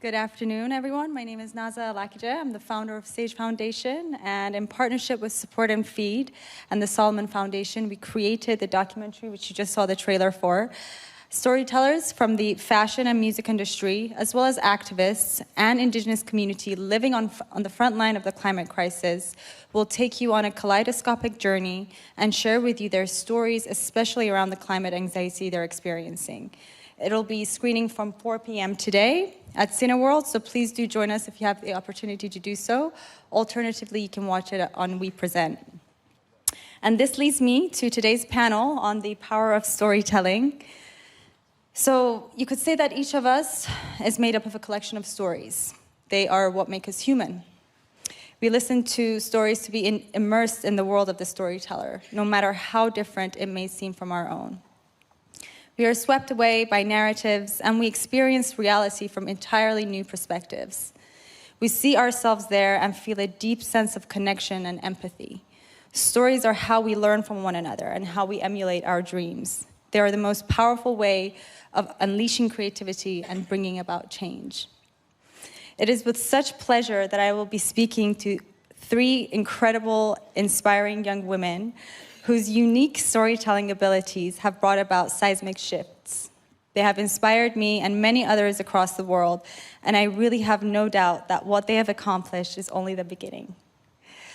Good afternoon, everyone. My name is Naza Alakija. I'm the founder of Sage Foundation, and in partnership with Support and Feed and the Solomon Foundation, we created the documentary, which you just saw the trailer for. Storytellers from the fashion and music industry, as well as activists and indigenous community living on the front line of the climate crisis, will take you on a kaleidoscopic journey and share with you their stories, especially around the climate anxiety they're experiencing. It'll be screening from 4 p.m. today at Cineworld, so please do join us if you have the opportunity to do so. Alternatively, you can watch it on We Present. And this leads me to today's panel on the power of storytelling. So you could say that each of us is made up of a collection of stories. They are what make us human. We listen to stories to be immersed in the world of the storyteller, no matter how different it may seem from our own. We are swept away by narratives, and we experience reality from entirely new perspectives. We see ourselves there and feel a deep sense of connection and empathy. Stories are how we learn from one another and how we emulate our dreams. They are the most powerful way of unleashing creativity and bringing about change. It is with such pleasure that I will be speaking to 3 incredible, inspiring young women whose unique storytelling abilities have brought about seismic shifts. They have inspired me and many others across the world, and I really have no doubt that what they have accomplished is only the beginning.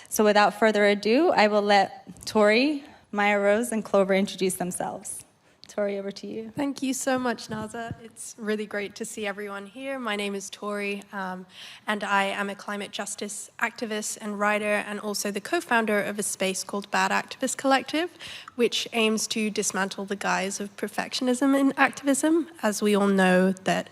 So without further ado, I will let Tori, Mya-Rose, and Clover introduce themselves. Tori, over to you. Thank you so much, Naza. It's really great to see everyone here. My name is Tori, and I am a climate justice activist and writer, and also the co-founder of a space called Bad Activist Collective, which aims to dismantle the guise of perfectionism in activism, as we all know that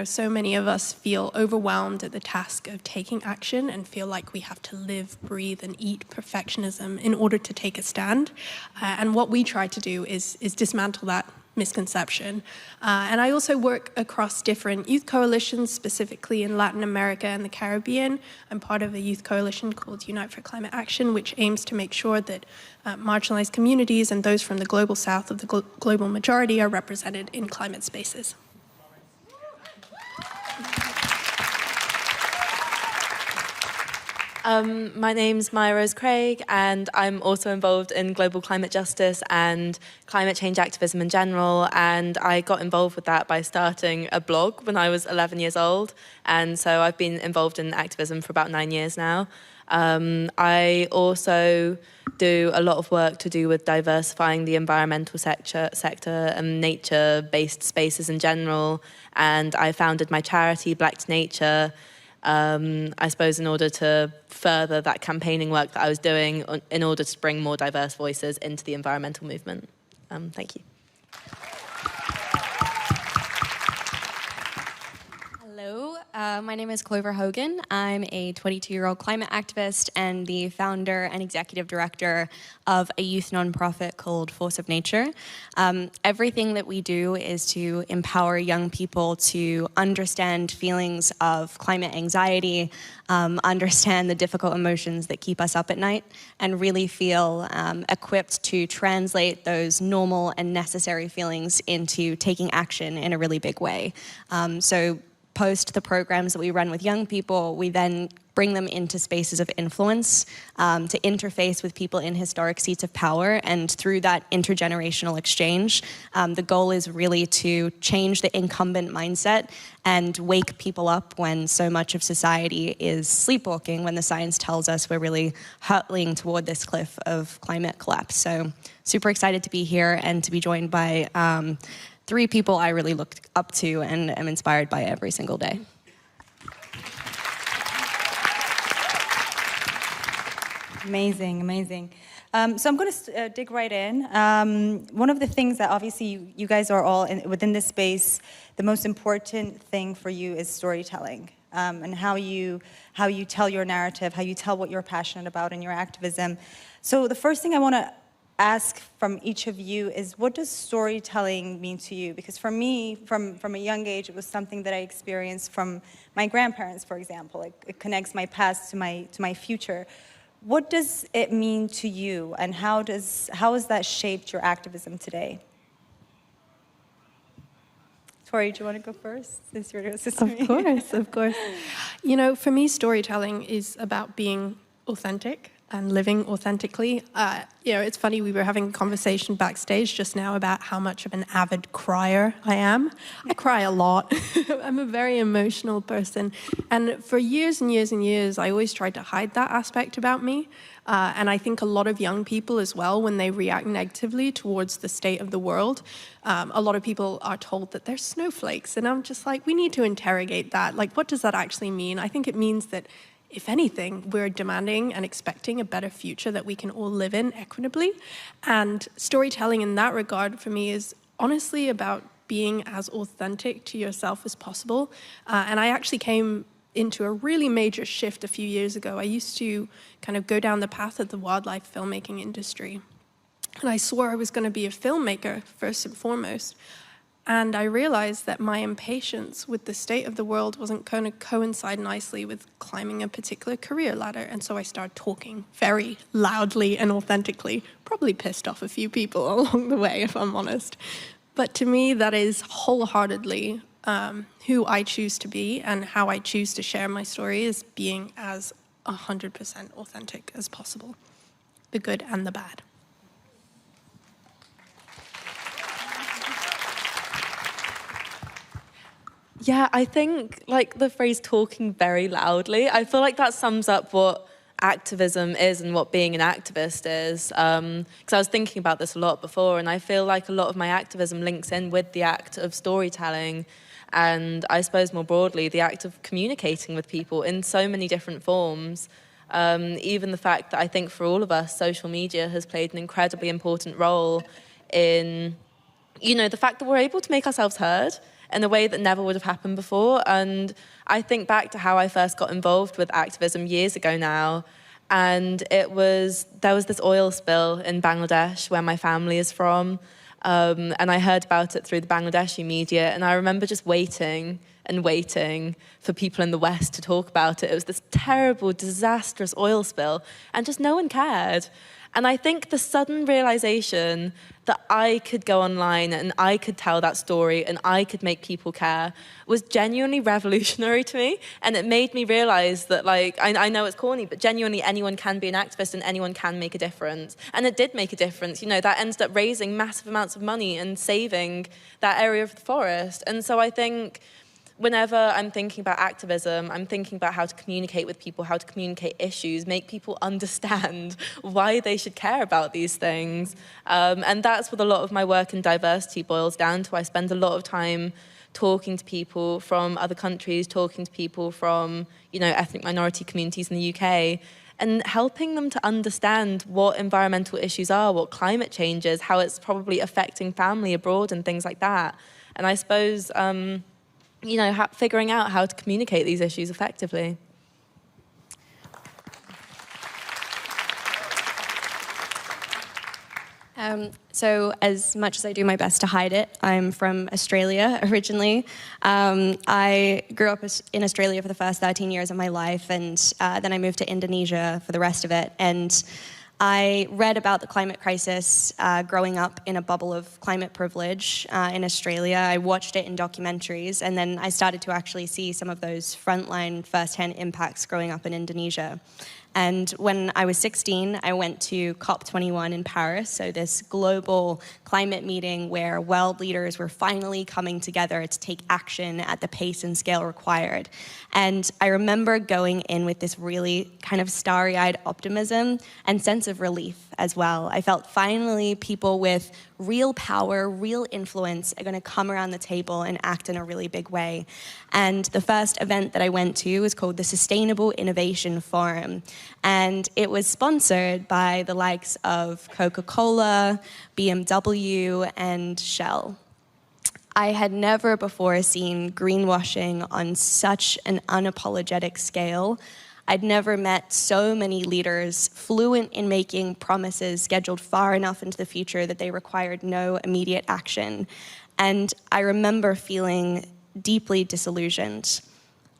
so many of us feel overwhelmed at the task of taking action and feel like we have to live, breathe, and eat perfectionism in order to take a stand. And what we try to do is dismantle that misconception. And I also work across different youth coalitions, specifically in Latin America and the Caribbean. I'm part of a youth coalition called Unite for Climate Action, which aims to make sure that marginalized communities and those from the global south of the global majority are represented in climate spaces. My name's Mya-Rose Craig, and I'm also involved in global climate justice and climate change activism in general, and I got involved with that by starting a blog when I was 11 years old, and so I've been involved in activism for about 9 years now. I also do a lot of work to do with diversifying the environmental sector and nature-based spaces in general, and I founded my charity, Black to Nature, I suppose in order to further that campaigning work that I was doing in order to bring more diverse voices into the environmental movement. Thank you. Hello, my name is Clover Hogan. I'm a 22-year-old climate activist and the founder and executive director of a youth nonprofit called Force of Nature. Everything that we do is to empower young people to understand feelings of climate anxiety, understand the difficult emotions that keep us up at night, and really feel equipped to translate those normal and necessary feelings into taking action in a really big way. So post the programs that we run with young people, we then bring them into spaces of influence to interface with people in historic seats of power, and through that intergenerational exchange, the goal is really to change the incumbent mindset and wake people up when so much of society is sleepwalking, when the science tells us we're really hurtling toward this cliff of climate collapse. So super excited to be here and to be joined by 3 people I really look up to and am inspired by every single day. Amazing, amazing. So I'm going to dig right in. One of the things that obviously you guys are all within this space, the most important thing for you is storytelling, and how you tell your narrative, how you tell what you're passionate about in your activism. So the first thing I want to ask from each of you is, what does storytelling mean to you? Because for me, from a young age, it was something that I experienced from my grandparents, for example. It connects my past to my future. What does it mean to you, and how has that shaped your activism today? Tori, do you want to go first, since you're assisting me? Of course. You know, for me, storytelling is about being authentic and living authentically. You know, it's funny, we were having a conversation backstage just now about how much of an avid crier I am. I cry a lot. I'm a very emotional person. And for years and years and years, I always tried to hide that aspect about me. And I think a lot of young people as well, when they react negatively towards the state of the world, a lot of people are told that they're snowflakes. And I'm just like, we need to interrogate that. Like, what does that actually mean? I think it means that, if anything, we're demanding and expecting a better future that we can all live in equitably. And storytelling in that regard for me is honestly about being as authentic to yourself as possible. And I actually came into a really major shift a few years ago. I used to kind of go down the path of the wildlife filmmaking industry. And I swore I was going to be a filmmaker first and foremost. And I realized that my impatience with the state of the world wasn't going to coincide nicely with climbing a particular career ladder. And so I started talking very loudly and authentically, probably pissed off a few people along the way, if I'm honest. But to me, that is wholeheartedly who I choose to be, and how I choose to share my story is being as 100% authentic as possible, the good and the bad. Yeah, I think like the phrase talking very loudly, I feel like that sums up what activism is and what being an activist is. Because I was thinking about this a lot before, and I feel like a lot of my activism links in with the act of storytelling, and I suppose more broadly, the act of communicating with people in so many different forms. Even the fact that I think for all of us, social media has played an incredibly important role in, you know, the fact that we're able to make ourselves heard in a way that never would have happened before. And I think back to how I first got involved with activism years ago now, and there was this oil spill in Bangladesh, where my family is from, and I heard about it through the Bangladeshi media, and I remember just waiting and waiting for people in the West to talk about it. It was this terrible, disastrous oil spill, and just no one cared. And I think the sudden realization that I could go online and I could tell that story and I could make people care was genuinely revolutionary to me. And it made me realize that, like, I know it's corny, but genuinely anyone can be an activist and anyone can make a difference. And it did make a difference. You know, that ended up raising massive amounts of money and saving that area of the forest. And so I think whenever I'm thinking about activism, I'm thinking about how to communicate with people, how to communicate issues, make people understand why they should care about these things. And that's what a lot of my work in diversity boils down to. I spend a lot of time talking to people from other countries, talking to people from, you know, ethnic minority communities in the UK, and helping them to understand what environmental issues are, what climate change is, how it's probably affecting family abroad and things like that. And I suppose, you know, figuring out how to communicate these issues effectively. So as much as I do my best to hide it, I'm from Australia originally. I grew up in Australia for the first 13 years of my life, and then I moved to Indonesia for the rest of it. And I read about the climate crisis growing up in a bubble of climate privilege in Australia. I watched it in documentaries, and then I started to actually see some of those frontline first-hand impacts growing up in Indonesia. And when I was 16, I went to COP21 in Paris, so this global climate meeting where world leaders were finally coming together to take action at the pace and scale required. And I remember going in with this really kind of starry-eyed optimism and sense of relief as well. I felt finally people with real power, real influence are going to come around the table and act in a really big way. And the first event that I went to was called the Sustainable Innovation Forum. And it was sponsored by the likes of Coca-Cola, BMW, and Shell. I had never before seen greenwashing on such an unapologetic scale. I'd never met so many leaders fluent in making promises scheduled far enough into the future that they required no immediate action. And I remember feeling deeply disillusioned.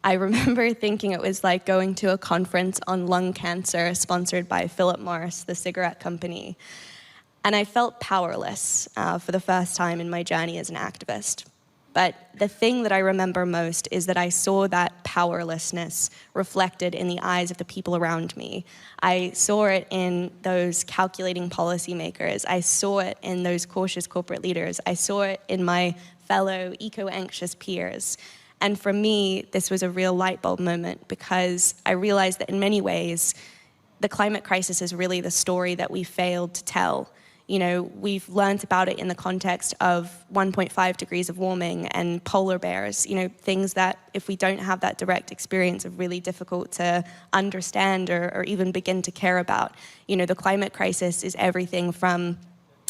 I remember thinking it was like going to a conference on lung cancer sponsored by Philip Morris, the cigarette company. And I felt powerless for the first time in my journey as an activist. But the thing that I remember most is that I saw that powerlessness reflected in the eyes of the people around me. I saw it in those calculating policymakers. I saw it in those cautious corporate leaders. I saw it in my fellow eco-anxious peers. And for me, this was a real light bulb moment, because I realized that in many ways, the climate crisis is really the story that we failed to tell. You know, we've learned about it in the context of 1.5 degrees of warming and polar bears, you know, things that if we don't have that direct experience are really difficult to understand or even begin to care about. You know, the climate crisis is everything from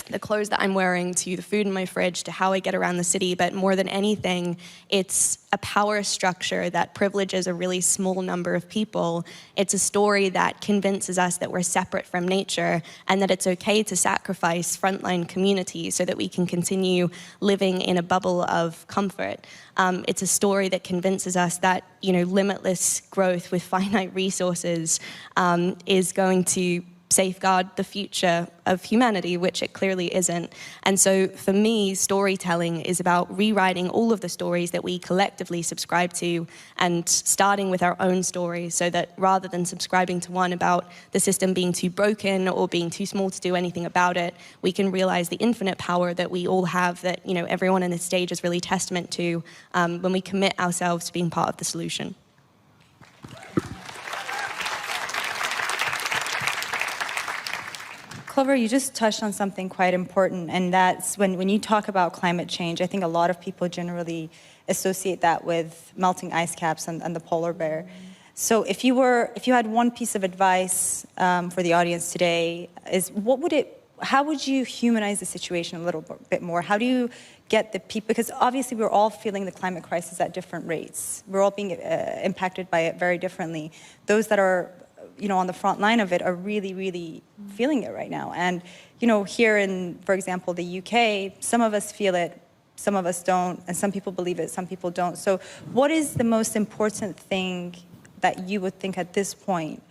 the clothes that I'm wearing to the food in my fridge to how I get around the city, but more than anything, it's a power structure that privileges a really small number of people. It's a story that convinces us that we're separate from nature and that it's okay to sacrifice frontline communities so that we can continue living in a bubble of comfort. It's a story that convinces us that, you know, limitless growth with finite resources is going to safeguard the future of humanity, which it clearly isn't. And so for me, storytelling is about rewriting all of the stories that we collectively subscribe to and starting with our own stories, so that rather than subscribing to one about the system being too broken or being too small to do anything about it, we can realize the infinite power that we all have, that, you know, everyone on this stage is really testament to when we commit ourselves to being part of the solution. Clover, you just touched on something quite important, and that's when you talk about climate change, I think a lot of people generally associate that with melting ice caps and the polar bear. So if you had one piece of advice for the audience today, how would you humanize the situation a little bit more? How do you get the people, because obviously we're all feeling the climate crisis at different rates. We're all being impacted by it very differently. Those that are, you know, on the front line of it are really, really feeling it right now. And, you know, here in, for example, the UK, some of us feel it, some of us don't, and some people believe it, some people don't. So what is the most important thing that you would think at this point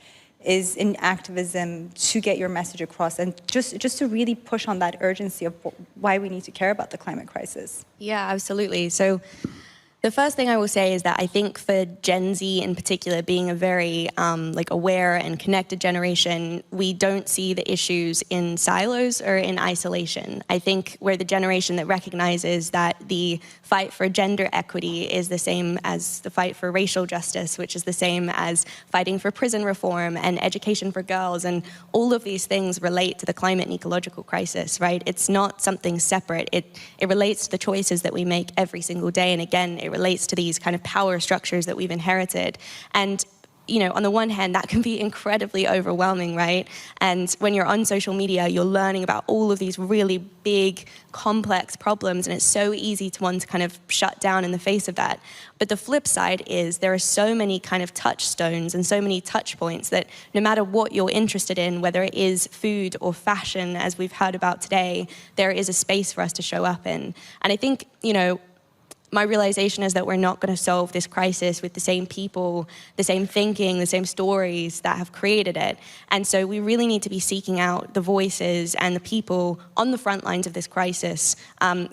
is in activism to get your message across, and just to really push on that urgency of why we need to care about the climate crisis? Yeah, absolutely. So the first thing I will say is that I think for Gen Z in particular, being a very aware and connected generation, we don't see the issues in silos or in isolation. I think we're the generation that recognizes that the fight for gender equity is the same as the fight for racial justice, which is the same as fighting for prison reform and education for girls. And all of these things relate to the climate and ecological crisis, right? It's not something separate. It relates to the choices that we make every single day. And again, it relates to these kind of power structures that we've inherited. And, you know, on the one hand, that can be incredibly overwhelming, right? And when you're on social media, you're learning about all of these really big, complex problems, and it's so easy to want to kind of shut down in the face of that. But the flip side is there are so many kind of touchstones and so many touch points that no matter what you're interested in, whether it is food or fashion, as we've heard about today, there is a space for us to show up in. And I think, you know, my realization is that we're not going to solve this crisis with the same people, the same thinking, the same stories that have created it. And so we really need to be seeking out the voices and the people on the front lines of this crisis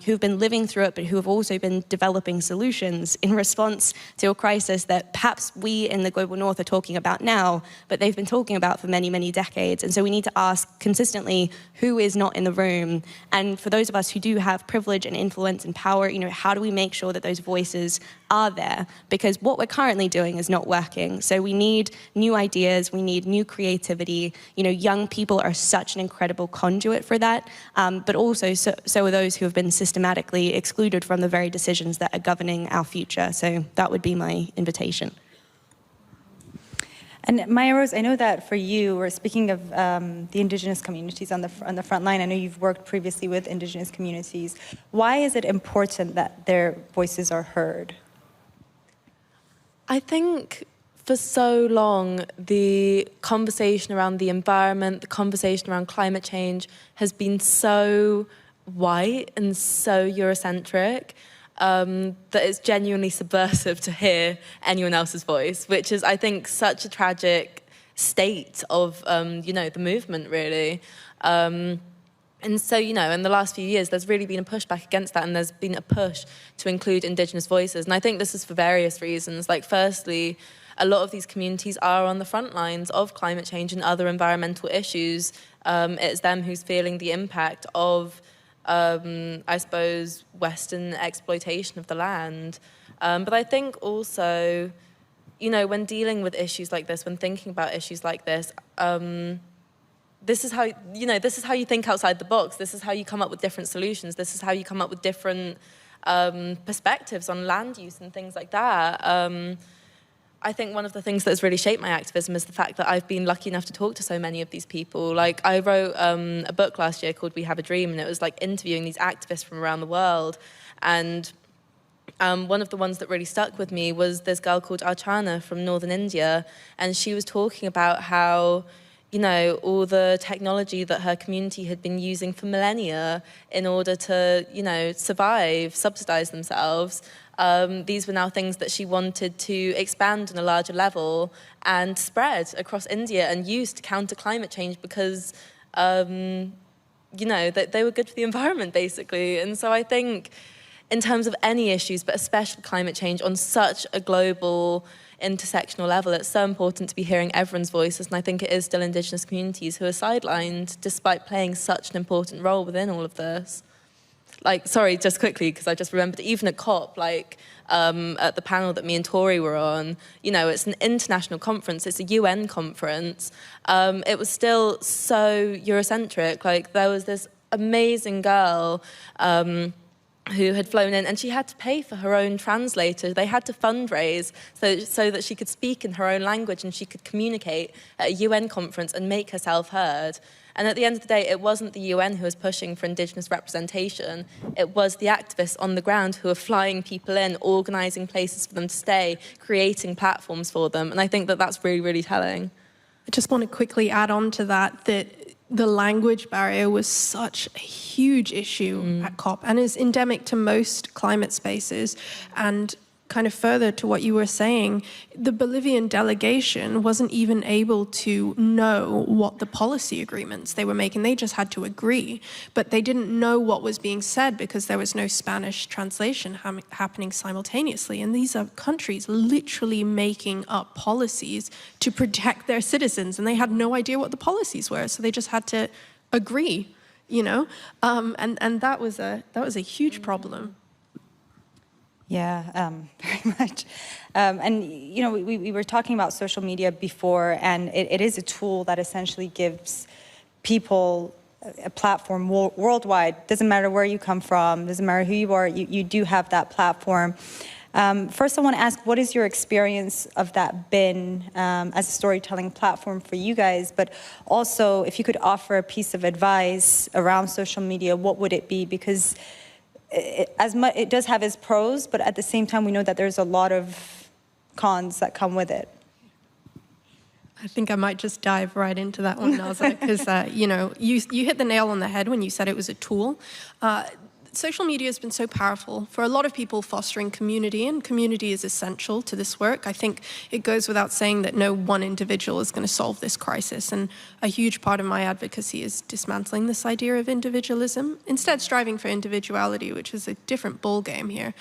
who've been living through it, but who have also been developing solutions in response to a crisis that perhaps we in the global north are talking about now, but they've been talking about for many, many decades. And so we need to ask consistently who is not in the room. And for those of us who do have privilege and influence and power, you know, how do we make sure that those voices are there? Because what we're currently doing is not working. So we need new ideas, we need new creativity. You know, young people are such an incredible conduit for that, but also so are those who have been systematically excluded from the very decisions that are governing our future. So that would be my invitation. And Mya-Rose, I know that for you, we're speaking of the indigenous communities on the front line. I know you've worked previously with indigenous communities. Why is it important that their voices are heard? I think for so long, the conversation around the environment, the conversation around climate change has been so white and so Eurocentric that it's genuinely subversive to hear anyone else's voice, which is, I think, such a tragic state of, the movement, really. And so, you know, in the last few years, there's really been a pushback against that, and there's been a push to include Indigenous voices. And I think this is for various reasons. Like, firstly, a lot of these communities are on the front lines of climate change and other environmental issues. It's them who's feeling the impact of, I suppose, Western exploitation of the land. But I think also, you know, when dealing with issues like this, when thinking about issues like this, this is how you think outside the box. This is how you come up with different solutions. This is how you come up with different perspectives on land use and things like that. I think one of the things that has really shaped my activism is the fact that I've been lucky enough to talk to so many of these people. Like, I wrote a book last year called We Have a Dream, and it was like interviewing these activists from around the world. And one of the ones that really stuck with me was this girl called Archana from northern India, and she was talking about how, you know, all the technology that her community had been using for millennia in order to, you know, survive, subsidize themselves. These were now things that she wanted to expand on a larger level and spread across India and use to counter climate change because, you know, they were good for the environment, basically. And so I think in terms of any issues, but especially climate change on such a global, intersectional level, it's so important to be hearing everyone's voices, and I think it is still Indigenous communities who are sidelined despite playing such an important role within all of this. Like, sorry, just quickly, because I just remembered, even at COP, like, at the panel that me and Tori were on, you know, it's an international conference, it's a UN conference, it was still so Eurocentric. Like, there was this amazing girl who had flown in, and she had to pay for her own translator. They had to fundraise so that she could speak in her own language and she could communicate at a UN conference and make herself heard. And at the end of the day, it wasn't the UN who was pushing for Indigenous representation. It was the activists on the ground who were flying people in, organising places for them to stay, creating platforms for them. And I think that that's really, really telling. I just want to quickly add on to that the language barrier was such a huge issue at COP and is endemic to most climate spaces. And kind of further to what you were saying, the Bolivian delegation wasn't even able to know what the policy agreements they were making. They just had to agree, but they didn't know what was being said because there was no Spanish translation happening simultaneously. And these are countries literally making up policies to protect their citizens, and they had no idea what the policies were, so they just had to agree, you know? And that was a huge problem. Yeah, very much. And, you know, we were talking about social media before, and it is a tool that essentially gives people a platform worldwide. Doesn't matter where you come from, doesn't matter who you are, you do have that platform. First, I want to ask, what is your experience of that been as a storytelling platform for you guys? But also, if you could offer a piece of advice around social media, what would it be? Because it does have its pros, but at the same time, we know that there's a lot of cons that come with it. I think I might just dive right into that one, Naza, because you know, you hit the nail on the head when you said it was a tool. Social media has been so powerful for a lot of people, fostering community, and community is essential to this work. I think it goes without saying that no one individual is going to solve this crisis, and a huge part of my advocacy is dismantling this idea of individualism, instead striving for individuality, which is a different ballgame here.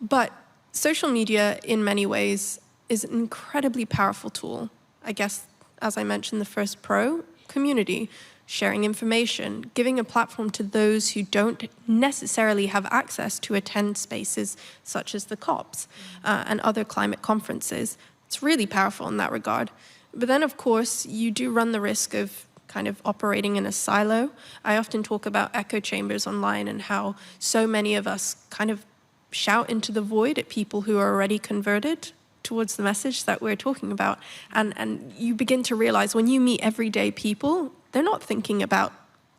But social media, in many ways, is an incredibly powerful tool. I guess, as I mentioned, the first pro, community. Sharing information, giving a platform to those who don't necessarily have access to attend spaces such as the COPs and other climate conferences. It's really powerful in that regard. But then, of course, you do run the risk of kind of operating in a silo. I often talk about echo chambers online and how so many of us kind of shout into the void at people who are already converted towards the message that we're talking about. And you begin to realize when you meet everyday people, they're not thinking about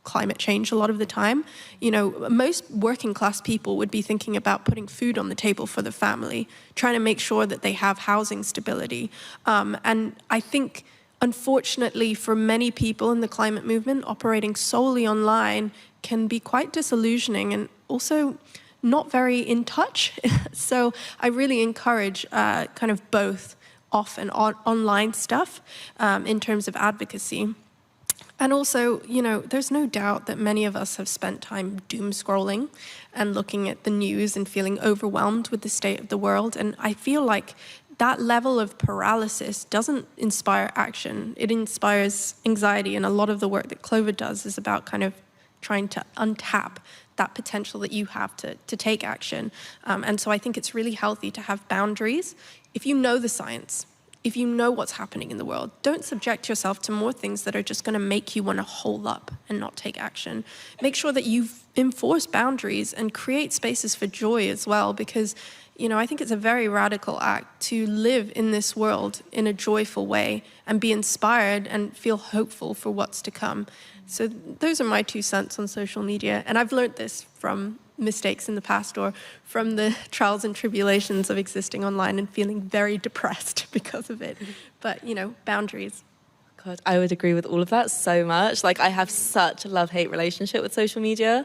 climate change a lot of the time. You know, most working class people would be thinking about putting food on the table for the family, trying to make sure that they have housing stability. And I think, unfortunately, for many people in the climate movement, operating solely online can be quite disillusioning and also not very in touch. So I really encourage kind of both off and online stuff in terms of advocacy. And also, there's no doubt that many of us have spent time doom scrolling and looking at the news and feeling overwhelmed with the state of the world. And I feel like that level of paralysis doesn't inspire action. It inspires anxiety. And a lot of the work that Clover does is about kind of trying to untap that potential that you have to take action. And so I think it's really healthy to have boundaries. If you know the science, if you know what's happening in the world, don't subject yourself to more things that are just going to make you want to hole up and not take action. Make sure that you enforce boundaries and create spaces for joy as well, because, I think it's a very radical act to live in this world in a joyful way and be inspired and feel hopeful for what's to come. So those are my 2 cents on social media. And I've learned this from mistakes in the past or from the trials and tribulations of existing online and feeling very depressed because of it. But, boundaries. God, I would agree with all of that so much. Like, I have such a love-hate relationship with social media.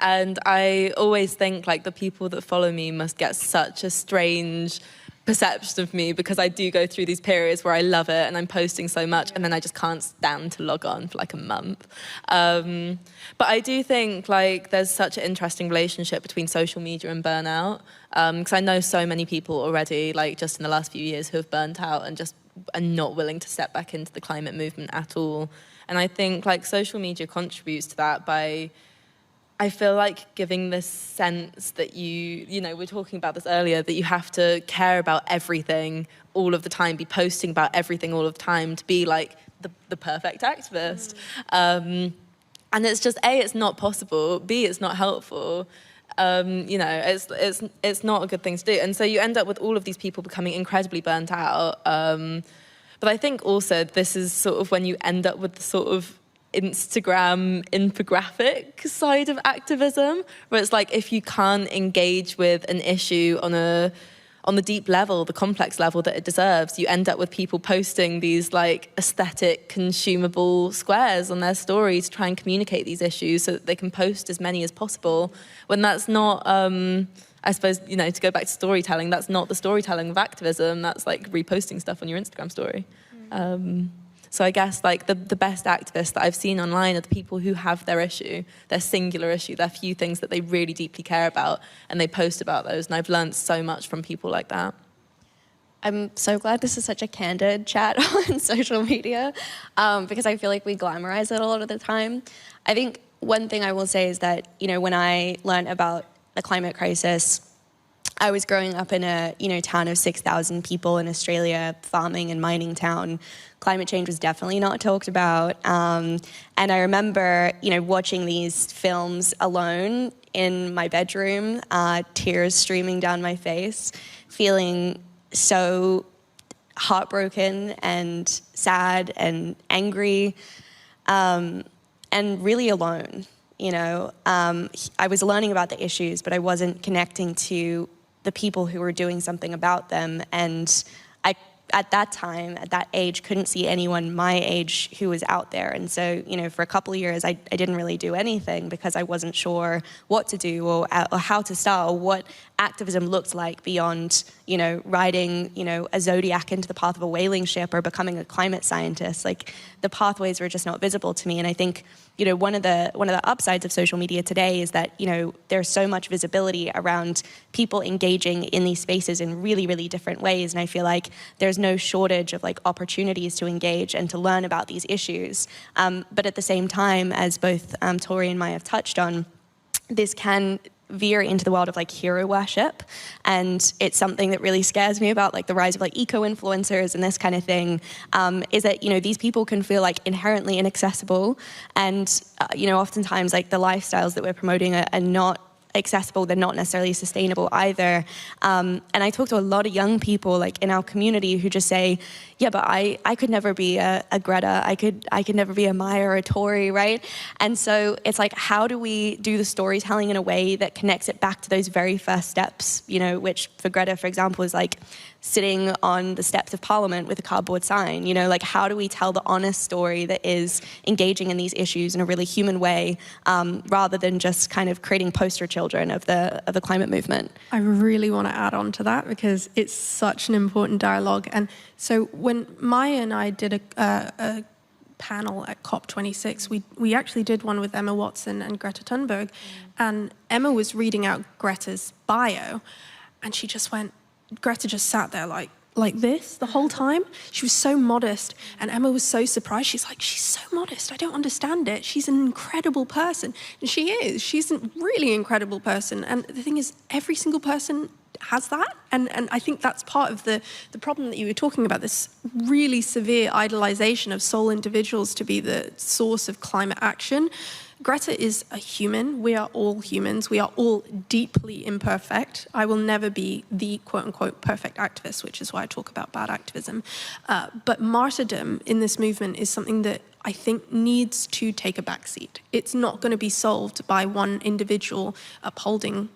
And I always think, like, the people that follow me must get such a strange perception of me, because I do go through these periods where I love it and I'm posting so much, and then I just can't stand to log on for like a month. But I do think like there's such an interesting relationship between social media and burnout, because I know so many people already, like just in the last few years, who have burnt out and just are not willing to step back into the climate movement at all. And I think like social media contributes to that by, I feel like, giving this sense that we were talking about this earlier, that you have to care about everything all of the time, be posting about everything all of the time to be like the perfect activist. And it's just, A, it's not possible, B, it's not helpful. It's not a good thing to do. And so you end up with all of these people becoming incredibly burnt out. But I think also this is sort of when you end up with the sort of Instagram infographic side of activism, where it's like if you can't engage with an issue on the deep level, the complex level that it deserves, you end up with people posting these like aesthetic, consumable squares on their story to try and communicate these issues so that they can post as many as possible, when that's not, I suppose, to go back to storytelling, that's not the storytelling of activism, that's like reposting stuff on your Instagram story. So I guess like the best activists that I've seen online are the people who have their issue, their singular issue, their few things that they really deeply care about, and they post about those. And I've learned so much from people like that. I'm so glad this is such a candid chat on social media, because I feel like we glamorize it a lot of the time. I think one thing I will say is that, when I learned about the climate crisis, I was growing up in a town of 6,000 people in Australia, farming and mining town. Climate change was definitely not talked about. And I remember, watching these films alone in my bedroom, tears streaming down my face, feeling so heartbroken and sad and angry, and really alone. I was learning about the issues, but I wasn't connecting to the people who were doing something about them. And I, at that time, at that age, couldn't see anyone my age who was out there. And so, for a couple of years, I didn't really do anything because I wasn't sure what to do or how to start or what activism looked like beyond, riding, a zodiac into the path of a whaling ship or becoming a climate scientist. Like, the pathways were just not visible to me. And I think, one of the upsides of social media today is that, there's so much visibility around people engaging in these spaces in really, really different ways. And I feel like there's no shortage of like opportunities to engage and to learn about these issues. But at the same time, as both Tori and Maya have touched on, this can veer into the world of like hero worship, and it's something that really scares me about like the rise of like eco-influencers and this kind of thing, is that these people can feel like inherently inaccessible, and oftentimes like the lifestyles that we're promoting are not accessible, they're not necessarily sustainable either. And I talk to a lot of young people like in our community who just say, yeah, but I could never be a Greta, I could never be a Maya or a Tori, right? And so it's like, how do we do the storytelling in a way that connects it back to those very first steps, which for Greta, for example, is like sitting on the steps of Parliament with a cardboard sign, like how do we tell the honest story that is engaging in these issues in a really human way, rather than just kind of creating poster children of the climate movement? I really want to add on to that because it's such an important dialogue. And so when Maya and I did a panel at COP26. We actually did one with Emma Watson and Greta Thunberg, and Emma was reading out Greta's bio, and Greta just sat there like this the whole time. She was so modest, and Emma was so surprised. She's like, she's so modest, I don't understand it. She's an incredible person. And she is. She's a really incredible person. And the thing is, every single person has that. And I think that's part of the problem that you were talking about, this really severe idolization of sole individuals to be the source of climate action. Greta is a human. We are all humans. We are all deeply imperfect. I will never be the quote-unquote perfect activist, which is why I talk about bad activism. But martyrdom in this movement is something that I think needs to take a backseat. It's not going to be solved by one individual upholding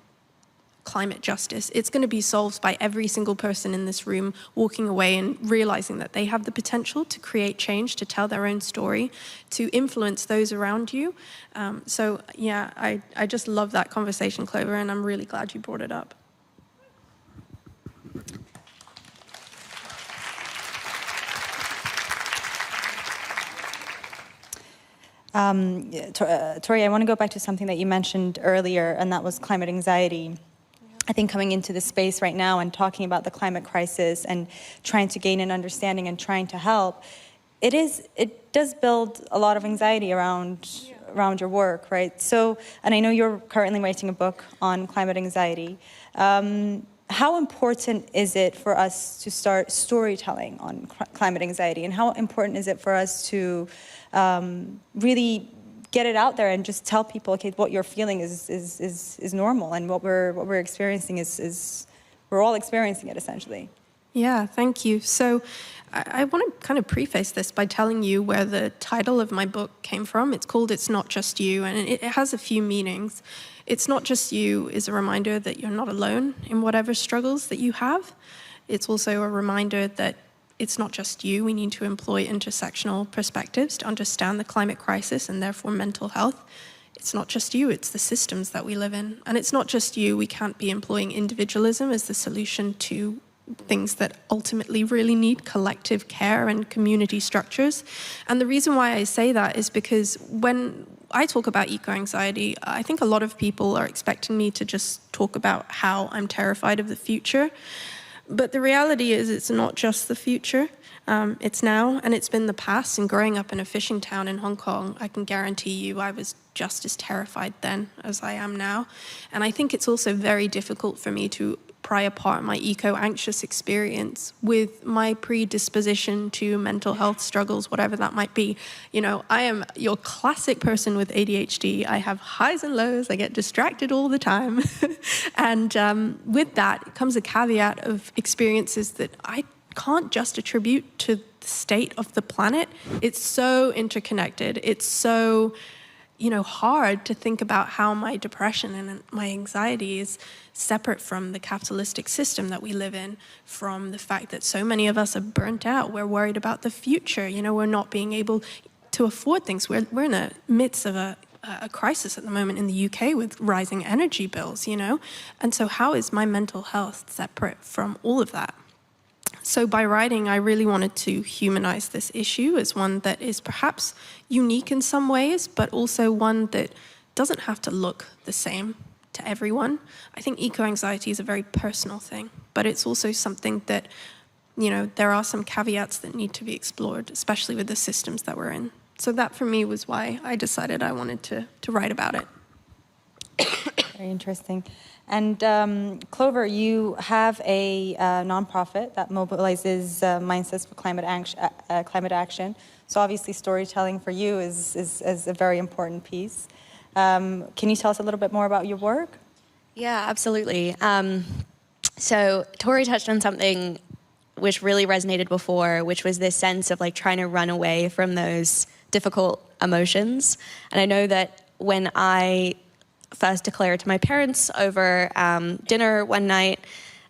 climate justice. It's going to be solved by every single person in this room walking away and realizing that they have the potential to create change, to tell their own story, to influence those around you. So yeah, I just love that conversation, Clover, and I'm really glad you brought it up. Tori, I want to go back to something that you mentioned earlier, and that was climate anxiety. I think coming into this space right now and talking about the climate crisis and trying to gain an understanding and trying to help, it does build a lot of anxiety around your work, right? So, and I know you're currently writing a book on climate anxiety. How important is it for us to start storytelling on climate anxiety, and how important is it for us to really get it out there and just tell people, okay, what you're feeling is normal, and what we're experiencing is we're all experiencing it essentially. Yeah, thank you. So I want to kind of preface this by telling you where the title of my book came from. It's called It's Not Just You, and it has a few meanings. It's Not Just You is a reminder that you're not alone in whatever struggles that you have. It's also a reminder that it's not just you. We need to employ intersectional perspectives to understand the climate crisis and therefore mental health. It's not just you, it's the systems that we live in. And it's not just you. We can't be employing individualism as the solution to things that ultimately really need collective care and community structures. And the reason why I say that is because when I talk about eco-anxiety, I think a lot of people are expecting me to just talk about how I'm terrified of the future. But the reality is it's not just the future. It's now, and it's been the past. And growing up in a fishing town in Hong Kong, I can guarantee you I was just as terrified then as I am now. And I think it's also very difficult for me to pry apart my eco-anxious experience with my predisposition to mental health struggles, whatever that might be. You know, I am your classic person with ADHD. I have highs and lows. I get distracted all the time. And with that comes a caveat of experiences that I can't just attribute to the state of the planet. It's so interconnected. It's so, hard to think about how my depression and my anxiety is separate from the capitalistic system that we live in, from the fact that so many of us are burnt out. We're worried about the future. We're not being able to afford things. We're in the midst of a crisis at the moment in the UK with rising energy bills, And so how is my mental health separate from all of that? So by writing, I really wanted to humanize this issue as one that is perhaps unique in some ways, but also one that doesn't have to look the same to everyone. I think eco-anxiety is a very personal thing, but it's also something that, there are some caveats that need to be explored, especially with the systems that we're in. So that for me was why I decided I wanted to write about it. Very interesting. And Clover, you have a nonprofit that mobilizes mindsets for climate action. So obviously storytelling for you is a very important piece. Can you tell us a little bit more about your work? Yeah, absolutely. So Tori touched on something which really resonated before, which was this sense of trying to run away from those difficult emotions. And I know that when I first declared to my parents over dinner one night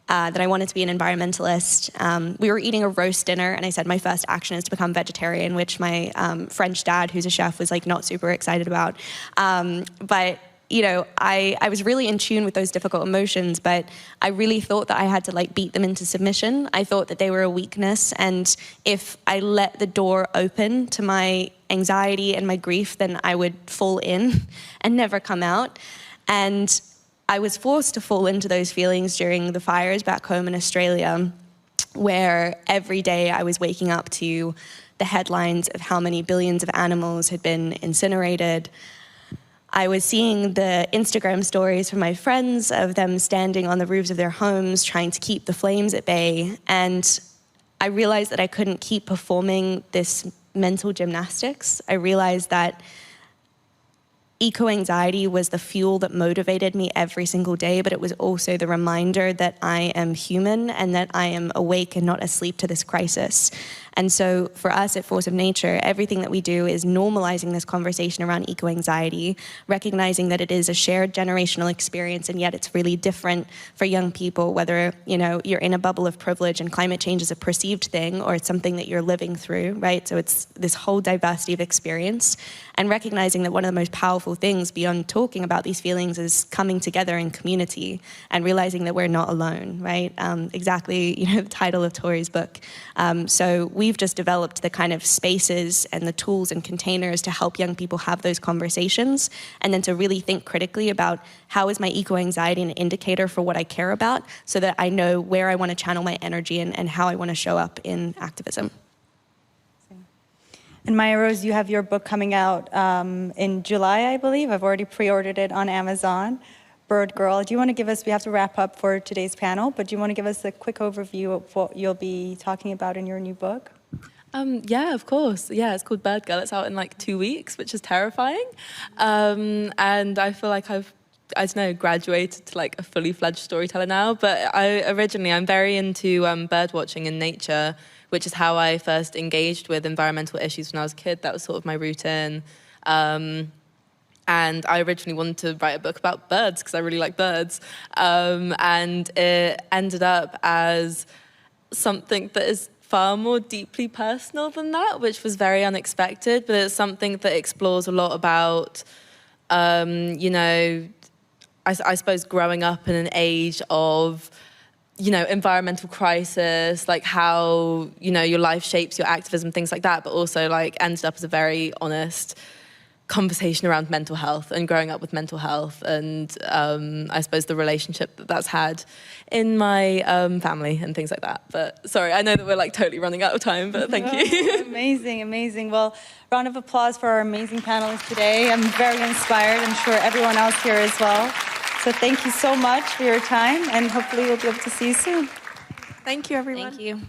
that I wanted to be an environmentalist. We were eating a roast dinner, and I said my first action is to become vegetarian, which my French dad, who's a chef, was not super excited about. But I was really in tune with those difficult emotions, but I really thought that I had to like beat them into submission. I thought that they were a weakness, and if I let the door open to my anxiety and my grief, then I would fall in and never come out. And I was forced to fall into those feelings during the fires back home in Australia, where every day I was waking up to the headlines of how many billions of animals had been incinerated. I was seeing the Instagram stories from my friends of them standing on the roofs of their homes trying to keep the flames at bay. And I realized that I couldn't keep performing this mental gymnastics. I realized that eco-anxiety was the fuel that motivated me every single day, but it was also the reminder that I am human and that I am awake and not asleep to this crisis. And so for us at Force of Nature, everything that we do is normalizing this conversation around eco-anxiety, recognizing that it is a shared generational experience, and yet it's really different for young people, whether you're in a bubble of privilege and climate change is a perceived thing or it's something that you're living through, right? So it's this whole diversity of experience, and recognizing that one of the most powerful things beyond talking about these feelings is coming together in community and realizing that we're not alone, right? Exactly, the title of Tori's book. So we've just developed the kind of spaces and the tools and containers to help young people have those conversations, and then to really think critically about how is my eco-anxiety an indicator for what I care about, so that I know where I want to channel my energy and how I want to show up in activism. And Mya-Rose, you have your book coming out in July, I believe. I've already pre-ordered it on Amazon. Bird Girl. Do you want to give us, we have to wrap up for today's panel, but do you want to give us a quick overview of what you'll be talking about in your new book? Yeah, of course. Yeah, it's called Bird Girl. It's out in like 2 weeks, which is terrifying. And I feel like I don't know, graduated to like a fully fledged storyteller now. But I'm very into bird watching in nature, which is how I first engaged with environmental issues when I was a kid. That was sort of my route in. And I originally wanted to write a book about birds because I really like birds. And it ended up as something that is far more deeply personal than that, which was very unexpected. But it's something that explores a lot about, I suppose growing up in an age of, environmental crisis, like how, your life shapes your activism, things like that, but also like ended up as a very honest conversation around mental health and growing up with mental health, and I suppose the relationship that's had in my family and things like that. But sorry, I know that we're like totally running out of time, but thank you. Amazing, amazing. Well, round of applause for our amazing panelists today. I'm very inspired. I'm sure everyone else here as well. So thank you so much for your time, and hopefully we'll be able to see you soon. Thank you, everyone. Thank you.